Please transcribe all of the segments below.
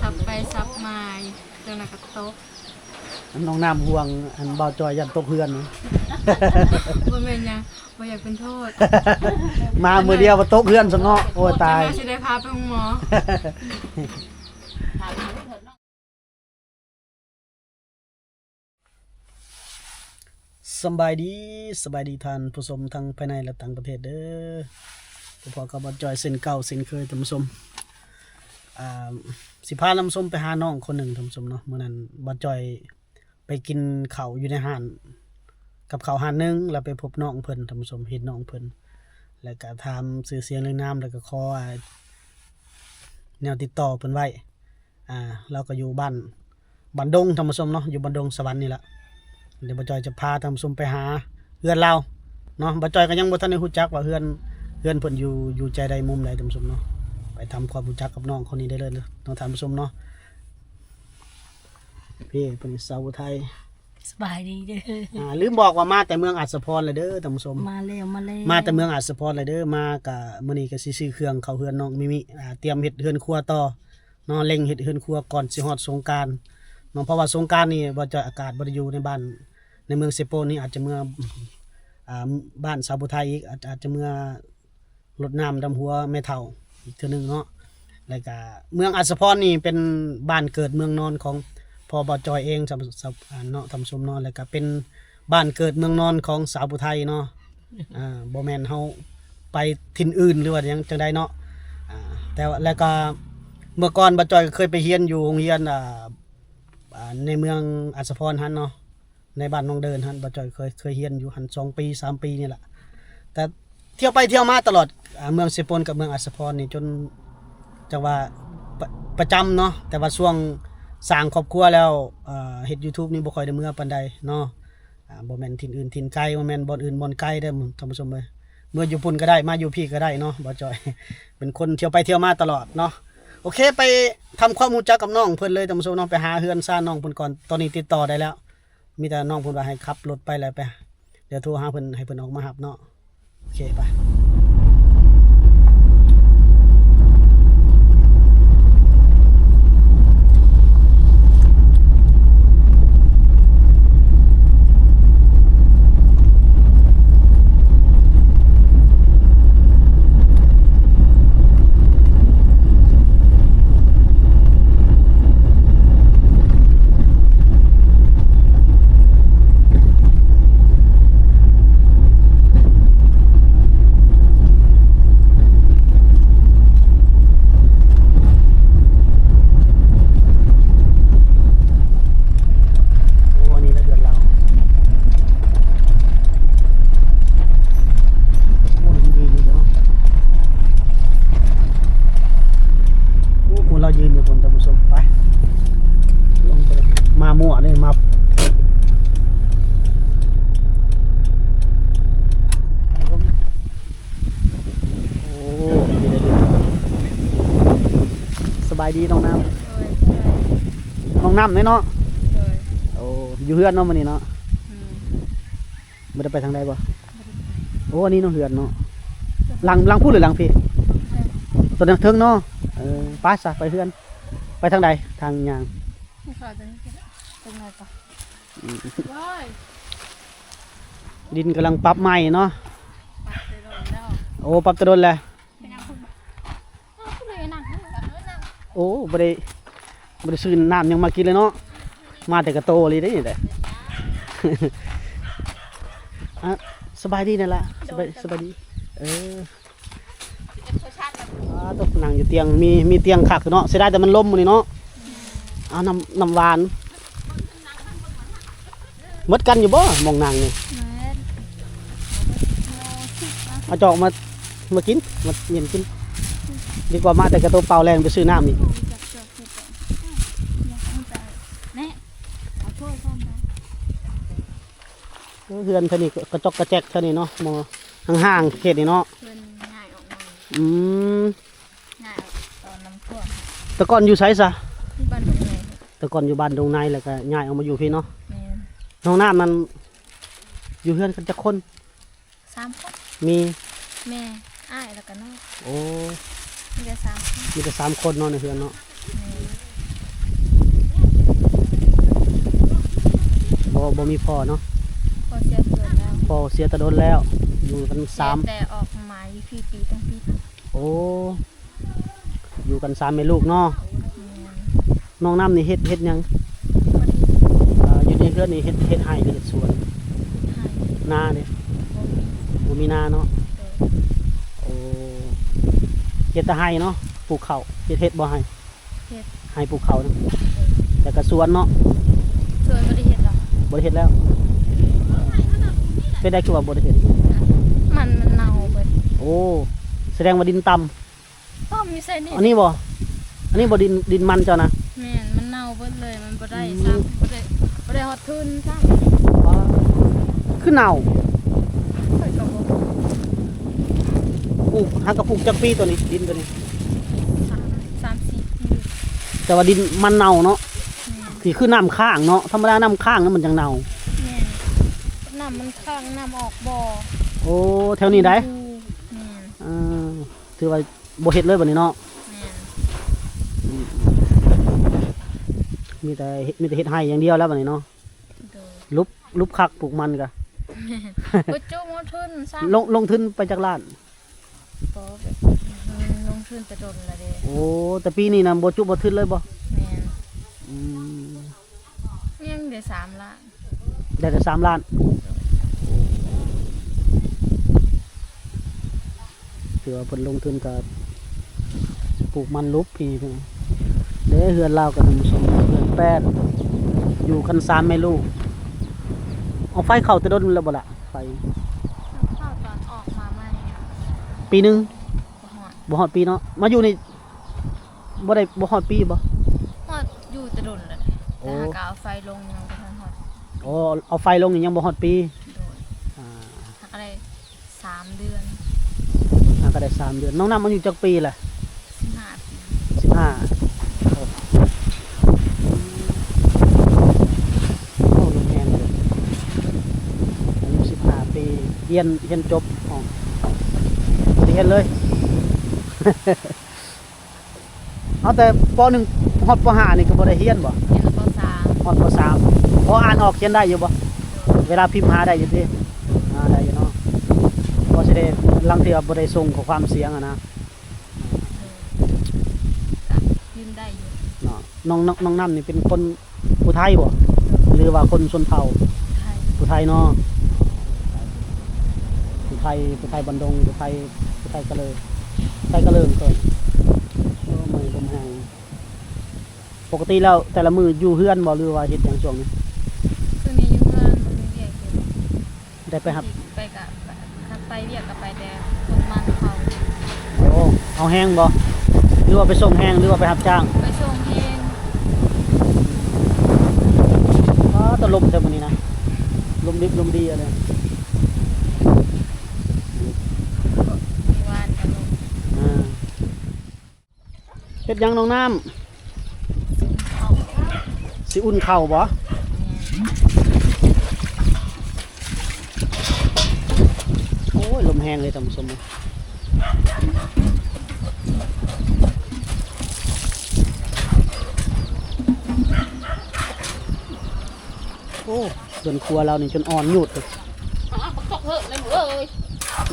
สับไปสับมาจนกระตกน้องน้ำห่วงอันเบาจอยยันตกเพื่อนบ่แม่นยังบ่อยากเป็นโทษมามือเดียวมาตกเพื่อนซะเนาะโอ้ตายสิได้พาไปหาหมอสบายดีท่านผู้ชมทั้งภายในและต่างประเทศเด้อพอกับบ่จอยเส้นเก่าเส้นเคยท่านผู้ชมสิพาท่านผู้ชมไปหาน้องคนหนึ่งท่านผู้ชมเนาะมื้อนั้นบ่จอยไปกินข้าวอยู่ในห้านกับข้าวห้านนึงแล้วไปพบน้องเพิ่นท่านผู้ชมเห็นน้องเพิ่นแล้วก็ถามชื่อเสียงเรื่องนามแล้วก็ขอแนวติดต่อเพิ่นไว้เราก็อยู่บ้านดงท่านผู้ชมเนาะอยู่บ้านดงสวรรค์นี่ล่ะเดี๋ยวบ่จอยจะพาท่านผู้ชมไปหาเฮือนเราเนาะบ่จอยก็ยังบ่ทันได้รู้จักว่าเฮือนเพิ่นอยู่ใจใดมุมใดท่านผู้ชมเนาะไปทำความรู้จักกับน้องคนนี้ได้เลยเนาะท่านผู้ชมเนาะพี่เป็นสาวไทยสบายดีเด้อลืมบอกว่ามาแต่เมืองอัศพรเลยเด้อท่านผู้ชมมาแล้วมาแต่เมืองอัศพรเลยเด้อมาก็มื้อนี้ก็สิซื้อเครื่องเข้าเฮือนน้องมิมิเตรียมเฮ็ดเฮือนครัวต่อเนาะเร่งเฮ็ดเฮือนครัวก่อนสิฮอดสงกรานต์เนาะเพราะว่าสงกรานต์นี่บ่จะอากาศบ่ได้อยู่ในบ้านในเมืองเซโปนนี่อาจจะเมื่อบ้านสาวผู้ไทยอีกอาจจะเมื่อรดน้ำดำหัวแม่เฒ่าอีกเทื่อนึงเนาะแล้วก็เมืองอัศพรนี่เป็นบ้านเกิดเมืองนอนของพ่อบ่จอยเองเนาะทำสมเนาะแล้วก็เป็นบ้านเกิดเมืองนอนของสาวผู้ไทยเนาะบ่แม่นเฮาไปถิ่นอื่นหรือว่าหยังจังไดเนาะแต่แล้วก็เมื่อก่อนบ่จอยก็เคยไปเรียนอยู่โรงเรียนในเมืองอัศพรหั่นเนาะในบ้านน้องเดินหั่นบ่จอยเคยเรียนอยู่หั่น2ปี3ปีนี่แหละแต่เที่ยวไปเที่ยวมาตลอดเมืองเซโปนกับเมืองอัศพรนี่จนจังว่าประจำเนาะแต่ว่าช่วงสร้างครอบครัวแล้วเฮ็ด YouTube นี่บ่ค่อยได้เมื่อปานใดเนาะบ่แม่นถิ่นอื่นถิ่นไกลบ่แม่นบ่อนอื่นบ่อนไกลเด้อท่านผู้ชมเอ้ยเมื่ออยู่พุ่นก็ได้มาอยู่พี่ก็ได้เนาะบ่จอยเป็นคนเที่ยวไปเที่ยวมาตลอดเนาะโอเคไปทำความรู้จักกับน้องเพิ่นเลยท่านผู้ชมเนาะไปหาเฮือนซ่านน้องเพิ่นก่อนตอนนี้ติดต่อได้แล้วมีแต่น้องเพิ่นว่าให้ขับรถไปแล้วไปเดี๋ยวโทรหาเพิ่นให้เพิ่นออกมารับเนาะโอเคไปเรายืนอยู่บนท่านผู้ชมไปลงไปมามั่วนี่มาโอ้สบายดีน้องน้ำน้องน้ำเนาะโอ้อยู่เฮือนเนาะมื้อนี้เนาะไม่ได้ไปทางใดบ่โอ้อันนี้น้องเฮือนเนาะหลังพูดหรือหลังพี่ตัวเทิงเนาะป้าซะไปเฮือนไปทางใดทางยางดินกำลังปรับใหม่เนาะโอ้ปรับตะดนเลยโอ้บ่ได้ซื้อน้ำยังมากินเลยเนาะมาแต่กระโตเลยได้นี่แหละสบายดีนั่นแหละสบายดีตกนั่งอยู่เตียงมีเตียงขักเนาะเสียดายแต่มันล้มนี่เนาะเอาน้ำหวานมดกันอยู่บ่มองนางนี่เอาจอกมากินมาเย็นกินดีกว่ามาแต่กระโตเปล่าแรงไปซื้อน้ำนี่เฮือนเท่านี้กระจกกระแจกเท่านี้เนาะมองห่างๆเขตนี่เนาะแต่ก่อนอยู่ไสซะแต่ก่อนอยู่บ้านดงในแล้วก็ย้ายออกมาอยู่พี่เนาะน้องน้ำมันอยู่เฮือนกันจักคน3คนมีแม่อ้ายแล้วก็น้องโอ้มีแต่3คนมีแต่3คนเนาะในเฮือนเนาะ บ่มีพ่อเนาะ พอเสียเกิดแล้ว พ่อเสียแตะโดนแล้ว อยู่กันสาม แต่ออกมาอยู่พี่ปีตั้งปี โอ้อยู่กัน3แม่ลูกเนาะ แม่น น้องน้ำนี่เฮ็ดหยัง บ่ได้ อยู่ในเรือนนี่เฮ็ดไร่หรือเฮ็ดสวน ให้ นาเด้ บ่มี บ่มีนาเนาะ โดย โอ้เฮ็ดแต่ไร่เนาะปลูกข้าวเฮ็ดบ่ไร่ เฮ็ด ไร่ปลูกข้าวเนาะแต่ก็สวนเนาะ ส่วนบ่ได้เฮ็ดหรอก บ่ได้เฮ็ดแล้วเป็นได้คือว่าบ่ได้เฮ็ด มันเน่าเบิด โอ้แสดงว่าดินต่ำ พ่อมีใส่นี่ อันนี้บ่ดินมันเจ้านะ แม่นมันเน่าเบิดเลยมันบ่ได้ซ้ำบ่ได้ฮอดทุนซ้ำ คือเน่า ข่อยก็บ่ ปลูกหักกระปลูกจักปีตัวนี้ดินตัวนี้ 3-4ปี แต่ว่าดินมันเน่าเนาะ แม่น สิคือน้ำข้างเนาะธรรมดาน้ำข้างนั้นมันจังเน่า แม่นน้ำมันข้างน้ำออกบ่อ โอ้แถวนี้ได้ แม่น อ่าถือว่าบ่เฮ็ดเลยบัดนี้เนาะ แม่น มีแต่เฮ็ดให้อย่างเดียวแล้วบัดนี้เนาะ โดย ลุบคักปลูกมันก็ บ่จุหมดทุนซ้ำ ลงทุนไปจากล้าน บ่แบบลงทุนไปโดนละเด้ โอ้แต่ปีนี้น่ะบ่จุบ่ทุนเลยบ่ แม่น อืม ยังได้3 ล้าน ได้แต่3ล้านถือว่าเพิ่นลงทุนก็ปลูกมันลุบพี่เพิ่นเด้เฮือนเราก็ท่านผู้ชมเฮือนแป้นอยู่กัน3แม่ลูกเอาไฟเข้าแต่โดนแล้วบ่ล่ะไฟ ข้าวตอนออกมาใหม่ ปีหนึง บ่ฮอด บ่ฮอดปีเนาะมาอยู่นี่บ่ฮอดปีบ่ ฮอดอยู่แต่โดนละ โอ้ แต่หากเอาไฟลงยังบ่ทันฮอด โอ้เอาไฟลงนี่ยังบ่ฮอดปี โดย อ่า หากอะไร3 เดือน ก็ได้3เดือนน้องน้ำมันอยู่จักปีแหละ 15 ปี 15โอ้โอ้ลูกแม่นเลยอายุ15ปีเรียนจบอ๋อสิเฮ็ดเลย เอาแต่ป .1 ฮอดป .5 นี่ก็บ่ได้เรียนบ่ เรียนป ฮอดป .3 พออ่านออกเขียนได้อยู่บ่ .3 เวลาพิมพ์หาได้อยู่ติได้อยู่เนาะบ่สิได้ลังเทื่อบ่ได้ส่งข้อความเสียงอะนะ ยืนได้อยู่ เนาะน้องน้ำนี่เป็นคนผู้ไทยบ่หรือว่าคนชนเผ่า ไทย ผู้ไทยเนาะผู้ไทยบันดงผู้ไทยกะเลยเกินมือลมแหงปกติแล้วแต่ละมืออยู่เฮือนบ่หรือว่าเฮ็ดหยังช่วงนี้ คือมีอยู่เพื่อนมีเวียกอยู่ ได้ไปครับ ไปกะไปเวียกกับไปแต่คนมันเขา โอ้เอาแห้งบ่หรือว่าไปส่งแห้งหรือว่าไปรับจ้าง ไปส่งเอง อ๋อตะลมแต่มื้อนี้นะลมดิบลมดีอะไร มีวานกันลง เฮ็ดหยังน้องน้ำ เขา สิอุ่นข้าวบ่โอ้ยลมแห้งเลยท่านผู้ชมโอ้เดินครัวเรานี่จนอ่อนหยุด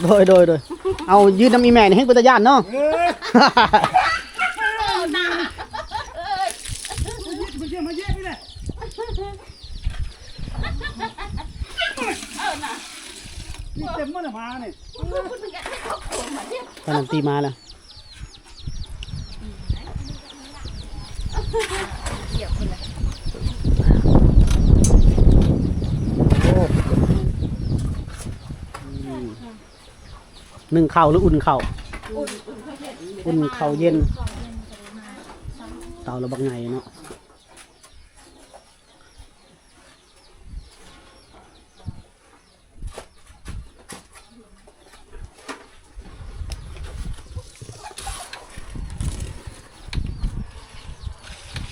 เลยโดยเอายืนน้ำอีแม่นี่ให้เป็นตาย่านเนาะ เต็มมันมาเนี่ย ตอนนั้นตีมาแล้ว เหยียบคนละ โอ้นึ่งข้าวหรืออุ่นข้าวอุ่นข้าวเย็นเตาระบักไงเนาะ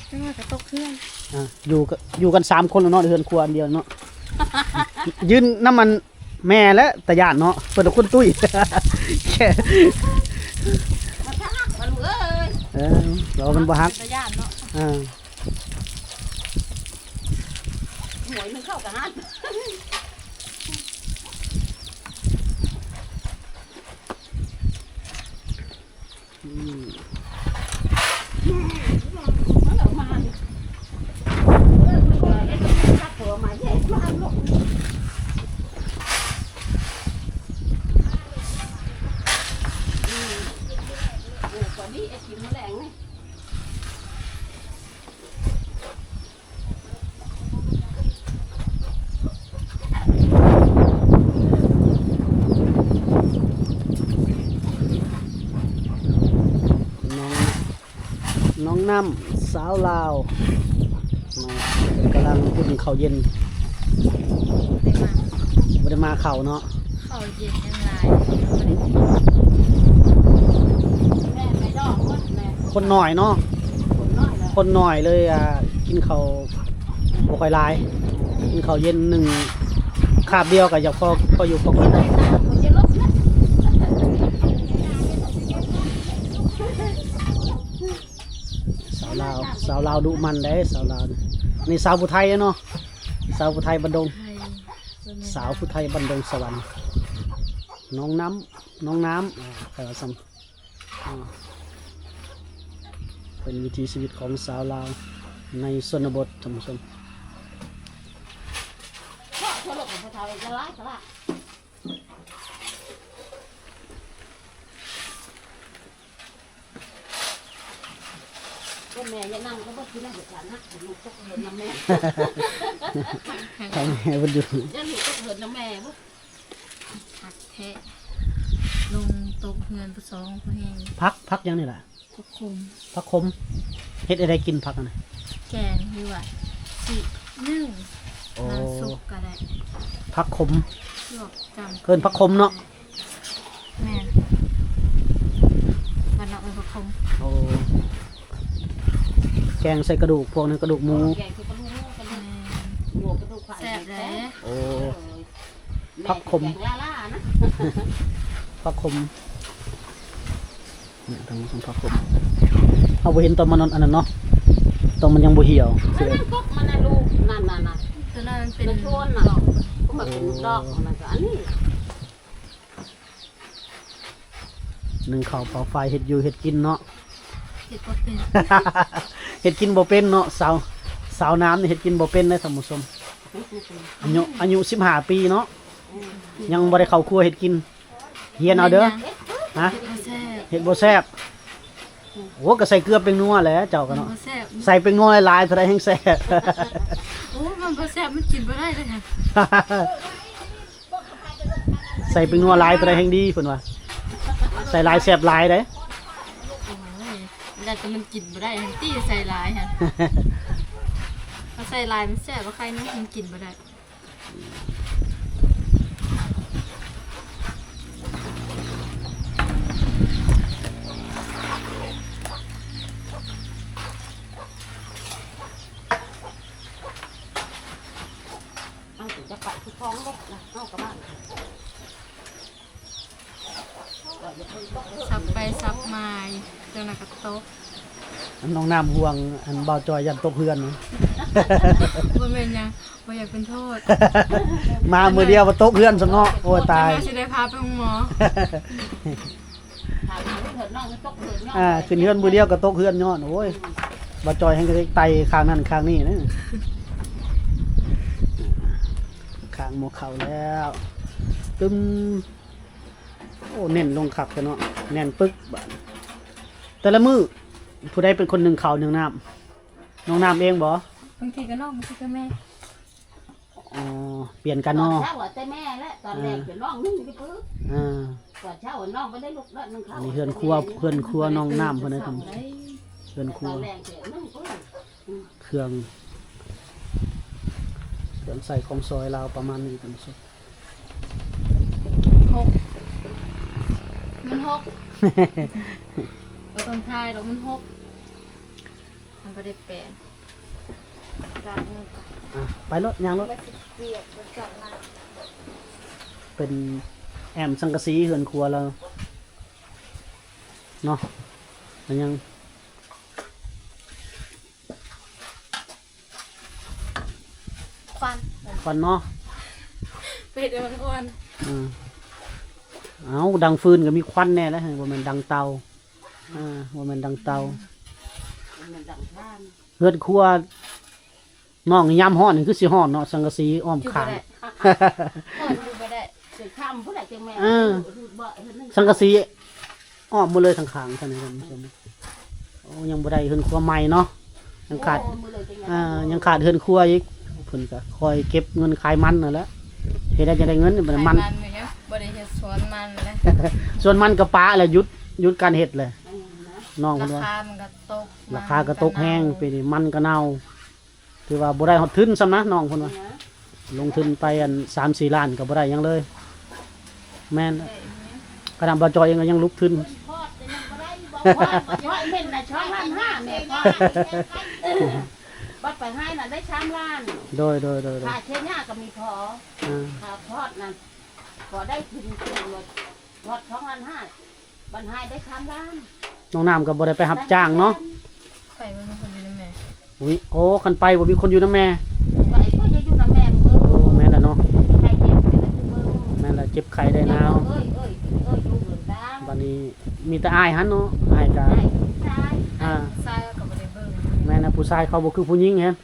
ไม่ว่าจะตกเครื่อง อยู่กัน3 คนแล้วเนาะเฮือนครัวอันเดียวเนาะ ยืนน้ำมันแม่และตะย่านเนาะเปิดคนตุ้ย แค่เรามันบ่ฮัก จะย่านเนาะ อ่า หวยนึงเข้ากับฮันน้องน้ำสาวลาวกำลังกินข้าวเย็น ได้มา บ่ได้มาข้าวเนาะ เข้าเย็นยังไงบ่ได้กิน แม่ไม่ดอกแม่ คนหน่อยเนาะ คนน้อยเลย คนหน่อยเลยกินข้าวบ่ค่อยหลายกินข้าวเย็นหนึ่งคาบเดียวก็อยากพออยู่พอกิน คนจะลบนะ สาวลาวดุมันได้สาวลาวนี่สาวผู้ไทยเนาะสาวผู้ไทยบันดง ไทยบ่แม่น สาวผู้ไทยบันดงสวรรค์น้องน้ำใครว่าซ้ำเป็นวิถีชีวิตของสาวลาวในชนบทท่านผู้ชม เพราะเขาหลบกับเขาจะไล่ก็ล่ะก็แม่ยังนั่งก็บ่กินอะไรกันนะลูกตกเหินน้ำแม่ ทางแม่บันอยู่ ยังลูกตกเหินน้ำแม่บ่ ผักแทะลงตกเฮือนผู้สองผู้แห้ง พักยังนี่แหละ ก็คุม พักคมเฮ็ดอะไรกินพักอันไหน แกงหรือว่าสินึ่ง โอ้ น้ำซุปก็ได้ พักคม ลวกจำ เกินผักขมเนาะ แม่นบ้านนอกเป็นผักขม โอ้แกงใส่กระดูกพวกนั้นกระดูกหมู แกงคือกระดูกกระดู แม่ ก น หัวกระดูกไข่ แซ่บเลย โอ้ แม่แกงล่าๆนะ พักคมเนี่ยทางนี้พักคมเอาไปเห็นตอนมันอันนั้นเนาะตอนมันยังบ่เหี่ยวสิ นั่นก็มันน่ะลูกนั่น ตัวนั้นมันเป็น เป็นโทนน่ะก็มาเป็นดอกมันก็อันนี้ หนึ่งข้าวเผาไฟเฮ็ดอยู่เฮ็ดกินเนาะ เห็ดก็เป็น เฮ็ดกินบ่เป็นเนาะสาวน้ำนี่เฮ็ดกินบ่เป็นเลยท่านผู้ชมอายุ15 ปีเนาะยังบ่ได้เข้าครัวเฮ็ดกินเฮียนเอาเด้อฮะ เห็ดบ่แซ่บ เฮ็ดบ่แซ่บโอ้ก็ใส่เกลือเป็นนัวแหละเจ้าก็ มัน เนาะ บ่แซ่บ ใส่เป็นนัวหลายๆเท่าใดแห้งแซ่บ โอ้มันบ่แซ่บมันกินบ่ได้เลยค่ะ ใส่เป็นนัวหลายตัวใดแห่งดีเพิ่นว่าใส่หลายแซ่บหลายเด้ โอ้ยเวลาแต่มันกินบ่ได้ทันตี้ใส่หลายค่ะพอใส่หลายมันแซ่บบ่ใครนะมันกินบ่ได้ เอาถึงจะไปที่ท้องลูกนะเอากลับบ้าน ซับไปซับมาจนกระตก น้องน้ำห่วงอันบ่าวจอยยันตกเฮือน บ่แม่นหยังบ่อยากเป็นโทษ มามื้อเดียวบ่ตกเฮือนซะเนาะโอ้ยตาย จะสิได้พาไปหาหมอ ถามลูกเถิดน้องตกเถิดน้อง ขึ้นเฮือนมื้อเดียวก็ตกเฮือนย้อนโอ้ยบ่าวจอยแห่งก็ไตข้างนั้นข้างนี้นะข้างหมอเข่าแล้วตึมโอ้แน่นลงคักกันเนาะแน่นปึกบาดแต่ละมื้อผู้ใดเป็นคนหนึ่งข้าวหนึ่งน้ำน้องน้ำเองบ่ บางทีก็น้องบางทีก็แม่ อ๋อเปลี่ยนกัน ตอน เนาะ เช้าแต่แม่แล้วตอนแรกเป็นน้องนึ่งที่พื้น อ่า ตอนเช้าน้องไม่ได้ลุกแล้วนึ่งข้าว อันนี้เฮือนครัวน้องน้ำเพิ่นได้ทำเฮือนครั ต ว อนแรกเสียนึ่งพื้น เครื่องใส่ของซอยลาวประมาณนี้กันสุด หกมันหกเราต้องทายแล้วมันหกมันก็ได้แปลจากมือก่อน ไปรถยางรถ เปียกมันจับมา เป็นแอมสังกะสีเฮือนครัวเราเนาะมันยัง ฟัน ฟันเนาะ เป็ดมันอ้วน อืมเอาดังฟืนก็มีควันแน่แล้วบ่แม่นดังเตาบ่แม่นดังเตา มันดังท่าน เฮือนครัวน้องยามฮ้อนนี่คือสิฮ้อนเนาะสังกะสีอ้อม อยู่ ข้า บ่ ง ได้อ้วนอยู่บ่ได้ เกิดข้ามผู้ใดจังแม่บ่เห็นนั่น สังกะสีอ้อมหมดเลยทั้งข้างท่านผู้ชมโอ้ยังบ่ได้เฮือนครัวใหม่เนาะยังขาดยังขาดเฮือนครัวอีกเพิ่นก็คอยเก็บเงินขายมันนั่นแหละเฮ็ดได้จะได้เงินมัน มัน มัน เนี่ยบ่ได้เฮ็ดสวนมันเลย ส่วนมันก็ปะแหละหยุดการเฮ็ดเลยน้อง รา เพิ่นว่า คามันก็ตก ราคาก็ตกแห้งปีนี้มันก็เน่าถือว่าบ่ได้ฮอดทุนซ้ำนะน้องเพิ่นว่าลงทุนไปอัน 3-4 ล้านก็บ่ได้หยังเลย แม่นกระดำบ่จอยเองก็ยังลุกทุน พอดจะยังบ่ได้บอกว่าช่อยเม่นน่ะช่อย1,500แม่พ่อบัดไปให้น่ะได้3ล้าน โดย ค่าเชญ่าก็มีพอ อ่า ค่าพอดนั่นพอได้ทุนรถพอด2,500บัดให้ได้3ล้าน น้องน้ำก็บ่ได้ไปรับจ้างเนาะ ไปมันเป็นคนอยู่ในแม่ อุ้ยโอ้คันไปบ่มีคนอยู่นำแม่ ไปก็จะอยู่นำแม่มึง โอ้แม่นล่ะเนาะ ใครเจ็บเป็นมึง แม่นล่ะเจ็บไข้ได้หนาว เอ้ยอยู่เหมือนตาม บัดนี้มีแต่อ้ายหันเนาะอ้ายก็ ใช่ใช่ อ่า ทรายก็บ่ได้เบิ่ง แม่น่ะผู้ชายเขาบ่คือผู้หญิงแฮะ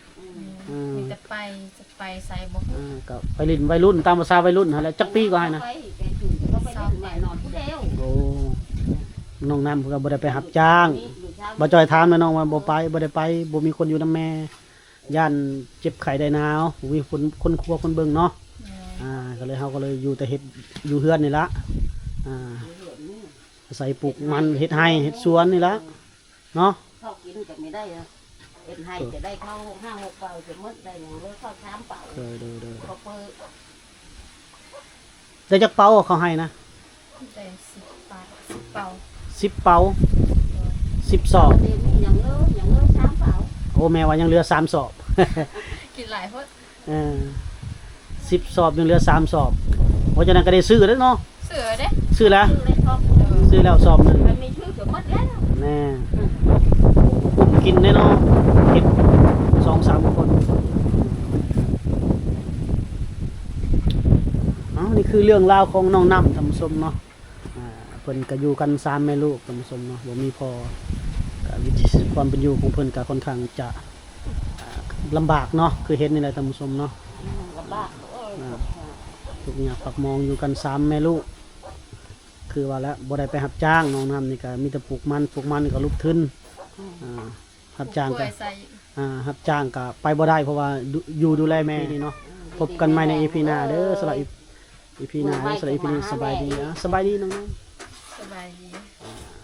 มีแต่ไปจะไปใส่บ่ ก็ไปเล่นวัยรุ่นตามภาษาวัยรุ่นหั่นแหละจักปีก็ให้นะ ไปแกถึงก็ไปเล่นแม่นอนผู้เดียว โอ้น้องน้ำเพิ่นก็บ่ได้ไปรับจ้างบ่จอยถามแม่น้องว่าบ่ไปบ่ได้ไปบ่มีคนอยู่นำแม่ย่านเจ็บไข้ได้หนาวบ่มีคนครัวคนเบิ่งเนาะก็เลยเฮาก็เลยอยู่แต่เฮ็ดอยู่เฮือนนี่ละอาศัยปลูกมันเฮ็ดไร่เฮ็ดสวนนี่ละเนาะ เข้ากินก็ไม่ได้อะเอ็นให้จะได้เข้า5-6 เป่าจะหมดได้อย่างเลยเข้า3 เป่า เด้อ ก็เปิด ได้จักเป๋าเขาให้นะ ได้10 บาท10 เป่า 10เป๋า10สอบ เดี๋ยวนี้อย่างเลย3 เป่า โอ้แม่ว่ายังเหลือ3สอบ กินหลายโพด 10สอบยังเหลือ3สอบเพราะฉะนั้นก็ได้ซื้อแล้วเนาะ เสือเด้ ซื้อแล้ว คือเลยชอบ ซื้อแล้วสอบหนึง มันมีชื่อจะหมดแล้ว แน่กินแน่เนาะเก็บ2-3 คนนี่คือเรื่องราวของน้องน้ำทำสมเนาะเพิ่นก็อยู่กัน3แม่ลูกทำสมเนาะบ่มีพอวิถีความเป็นอยู่ของเพิ่นก็ค่อนข้างจะลำบากเนาะคือเห็นนี่แหละทำสมเนาะ ลำบากเออ ทุกอย่างปักมองอยู่กัน3แม่ลูกคือว่าแล้วบ่ได้ไปรับจ้างน้องน้ำนี่ก็มีแต่ปลูกมันก็ลุกทุนรับจ้างก็ ป่วยใส่ รับจ้างก็ไปบ่ได้เพราะว่าอยู่ดูแลแม่นี่เนาะพบกันใหม่ใน EP หน้าเด้อสำหรับ EP หน้าเด้อสำหรับ EP นี้สบายดีน้องๆ สบายดี อ